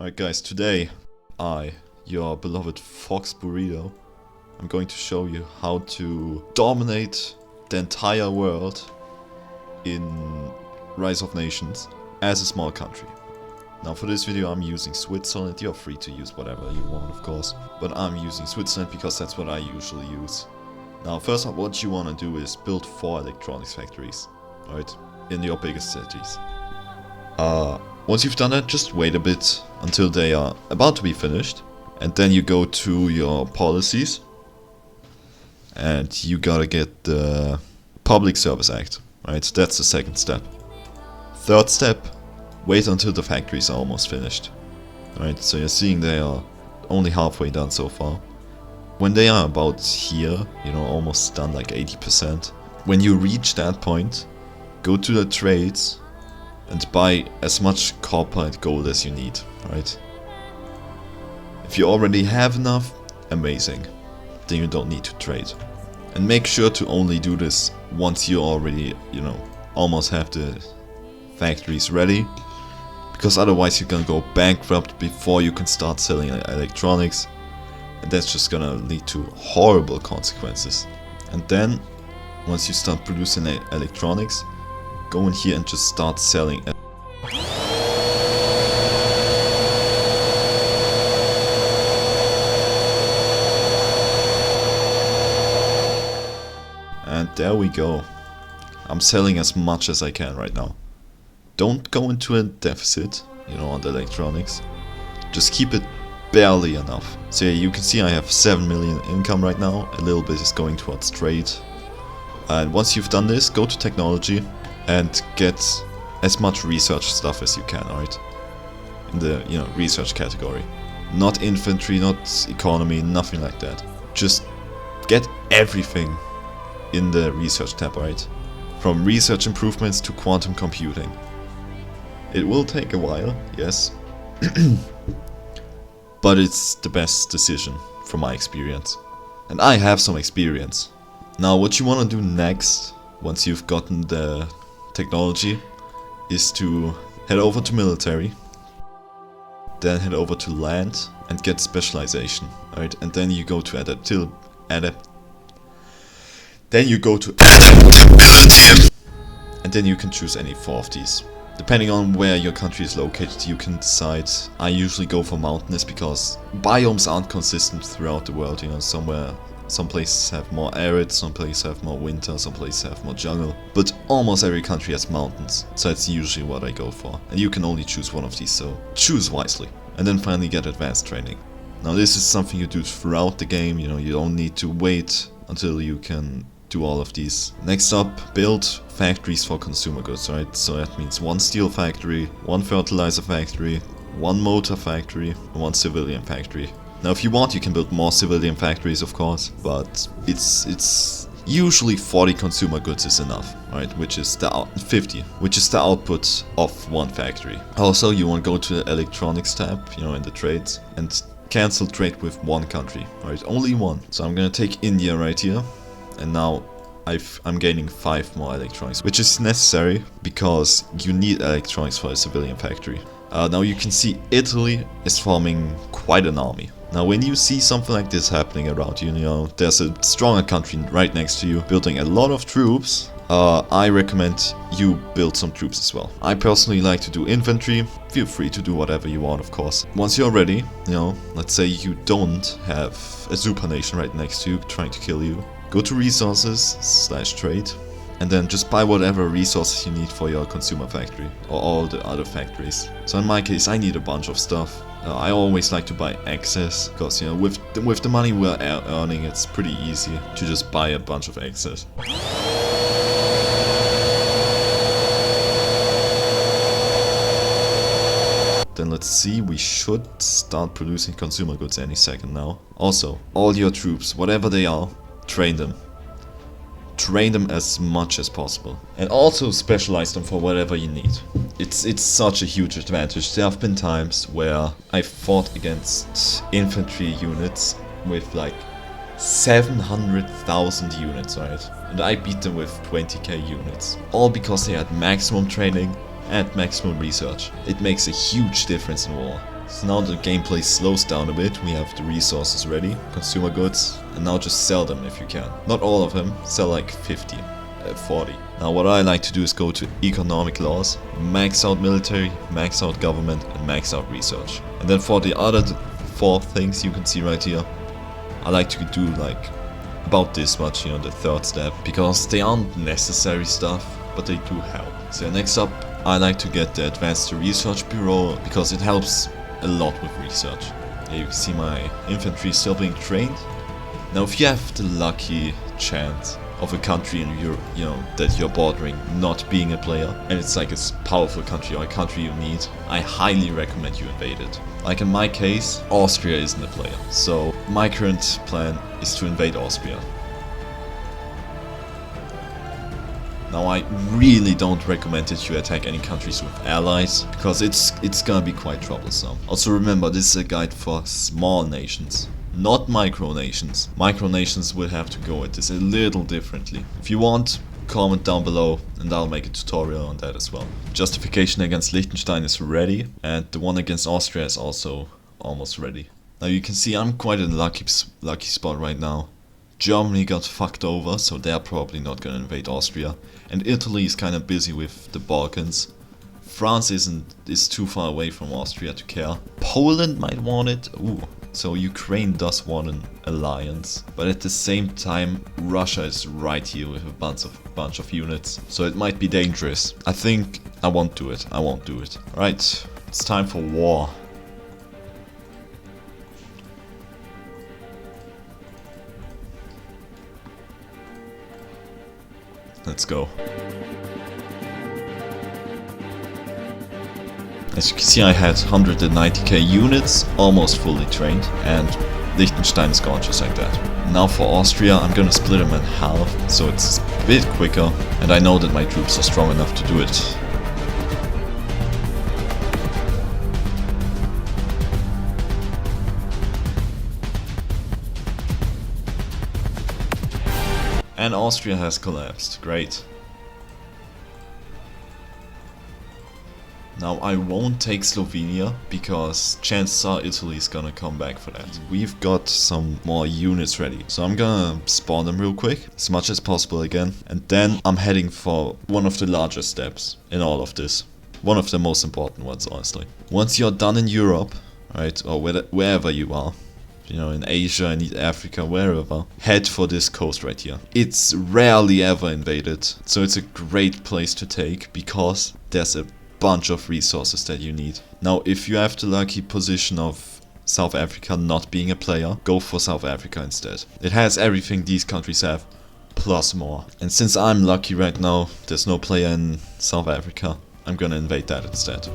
Alright guys, today I, your beloved Fox Burrito, I'm going to show you how to dominate the entire world in Rise of Nations as a small country. Now for this video I'm using Switzerland. You're free to use whatever you want, of course, but I'm using Switzerland because that's what I usually use. Now first up, what you want to do is build 4 electronics factories, right, in your biggest cities. Once you've done that, just wait a bit until they are about to be finished, and then you go to your policies and you gotta get the Public Service Act, right? That's the second step. Third step, wait until the factories are almost finished, right? So you're seeing they are only halfway done so far. When they are about here, you know, almost done, like 80%, when you reach that point, go to the trades and buy as much copper and gold as you need, right? If you already have enough, amazing, then you don't need to trade. And make sure to only do this once you already, you know, almost have the factories ready, because otherwise you're gonna go bankrupt before you can start selling electronics, and that's just gonna lead to horrible consequences. And then, once you start producing electronics, go in here and just start selling. And there we go. I'm selling as much as I can right now. Don't go into a deficit, you know, on the electronics. Just keep it barely enough. So yeah, you can see I have 7 million income right now. A little bit is going towards trade. And once you've done this, go to technology and get as much research stuff as you can, alright? In the, you know, research category. Not infantry, not economy, nothing like that. Just get everything in the research tab, alright? From research improvements to quantum computing. It will take a while, yes. But it's the best decision from my experience. And I have some experience. Now what you want to do next, once you've gotten the technology, is to head over to military, then head over to land and get specialization, right? And then you go to then you go to adaptability, and then you can choose any 4 of these. Depending on where your country is located, you can decide. I usually go for mountainous because biomes aren't consistent throughout the world, you know, some places have more arid, some places have more winter, some places have more jungle. But almost every country has mountains, so that's usually what I go for. And you can only choose one of these, so choose wisely. And then finally get advanced training. Now this is something you do throughout the game, you know, you don't need to wait until you can do all of these. Next up, build factories for consumer goods, right? So that means 1 steel factory, 1 fertilizer factory, 1 motor factory, and 1 civilian factory. Now if you want, you can build more civilian factories, of course, but it's usually 40 consumer goods is enough, right? Which is the 50, which is the output of 1 factory. Also, you want to go to the electronics tab, you know, in the trades, and cancel trade with 1 country, right? Only 1. So I'm gonna take India right here, and now I'm gaining 5 more electronics, which is necessary because you need electronics for a civilian factory. Now you can see Italy is forming quite an army. Now when you see something like this happening around you, you know, there's a stronger country right next to you building a lot of troops, I recommend you build some troops as well. I personally like to do infantry. Feel free to do whatever you want, of course. Once you're ready, you know, let's say you don't have a super nation right next to you trying to kill you, go to resources/trade, and then just buy whatever resources you need for your consumer factory or all the other factories. So in my case, I need a bunch of stuff. I always like to buy excess because, you know, with the money we're earning, it's pretty easy to just buy a bunch of excess. Then let's see, we should start producing consumer goods any second now. Also, all your troops, whatever they are, train them. Train them as much as possible. And also specialize them for whatever you need. It's such a huge advantage. There have been times where I fought against infantry units with like 700,000 units, right? And I beat them with 20k units. All because they had maximum training and maximum research. It makes a huge difference in war. So now the gameplay slows down a bit, we have the resources ready, consumer goods, and now just sell them if you can. Not all of them, sell like 50, 40. Now what I like to do is go to economic laws, max out military, max out government, and max out research. And then for the other 4 things you can see right here, I like to do like about this much, you know, the third step, because they aren't necessary stuff, but they do help. So next up, I like to get the Advanced Research Bureau, because it helps a lot with research. Here you can see my infantry still being trained. Now if you have the lucky chance of a country in Europe, you know, that you're bordering not being a player, and it's like a powerful country or a country you need, I highly recommend you invade it. Like in my case, Austria isn't a player, so my current plan is to invade Austria. Now I really don't recommend that you attack any countries with allies, because it's gonna be quite troublesome. Also remember, this is a guide for small nations, not micronations. Micronations will have to go at this a little differently. If you want, comment down below and I'll make a tutorial on that as well. Justification against Liechtenstein is ready, and the one against Austria is also almost ready. Now you can see I'm quite in a lucky spot right now. Germany got fucked over, so they're probably not gonna invade Austria. And Italy is kinda busy with the Balkans. France is too far away from Austria to care. Poland might want it. Ooh. So Ukraine does want an alliance. But at the same time, Russia is right here with a bunch of units. So it might be dangerous. I think I won't do it. Right, it's time for war. Let's go. As you can see, I had 190k units, almost fully trained, and Liechtenstein is gone just like that. Now for Austria, I'm gonna split them in half, so it's a bit quicker, and I know that my troops are strong enough to do it. And Austria has collapsed. Great. Now I won't take Slovenia, because chances are Italy is gonna come back for that. We've got some more units ready, so I'm gonna spawn them real quick, as much as possible again. And then I'm heading for one of the largest steps in all of this. One of the most important ones, honestly. Once you're done in Europe, right, or wherever you are, you know, in Asia, in Africa, wherever, head for this coast right here. It's rarely ever invaded, so it's a great place to take, because there's a bunch of resources that you need. Now, if you have the lucky position of South Africa not being a player, go for South Africa instead. It has everything these countries have, plus more. And since I'm lucky right now, there's no player in South Africa, I'm gonna invade that instead.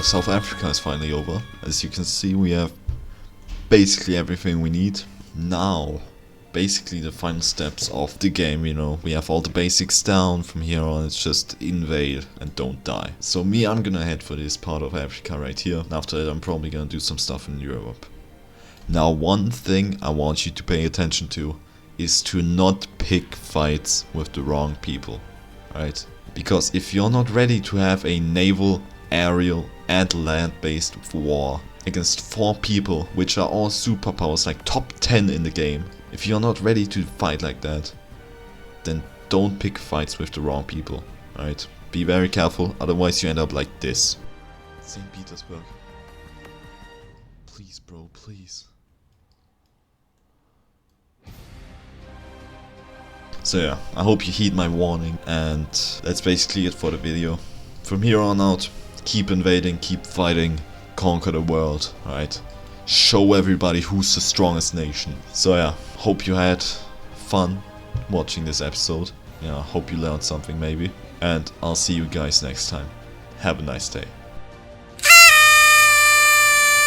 South Africa is finally over. As you can see, we have basically everything we need. Now, basically the final steps of the game, you know. We have all the basics down. From here on, it's just invade and don't die. So I'm gonna head for this part of Africa right here. And after that, I'm probably gonna do some stuff in Europe. Now, one thing I want you to pay attention to is to not pick fights with the wrong people, right? Because if you're not ready to have a naval, aerial, and land-based war against 4 people, which are all superpowers, like top 10 in the game. If you're not ready to fight like that, then don't pick fights with the wrong people, alright? Be very careful, otherwise you end up like this. St. Petersburg. Please, bro, please. So yeah, I hope you heed my warning, and that's basically it for the video. From here on out, keep invading, keep fighting, conquer the world, alright? Show everybody who's the strongest nation. So yeah, hope you had fun watching this episode. Yeah, hope you learned something maybe. And I'll see you guys next time. Have a nice day.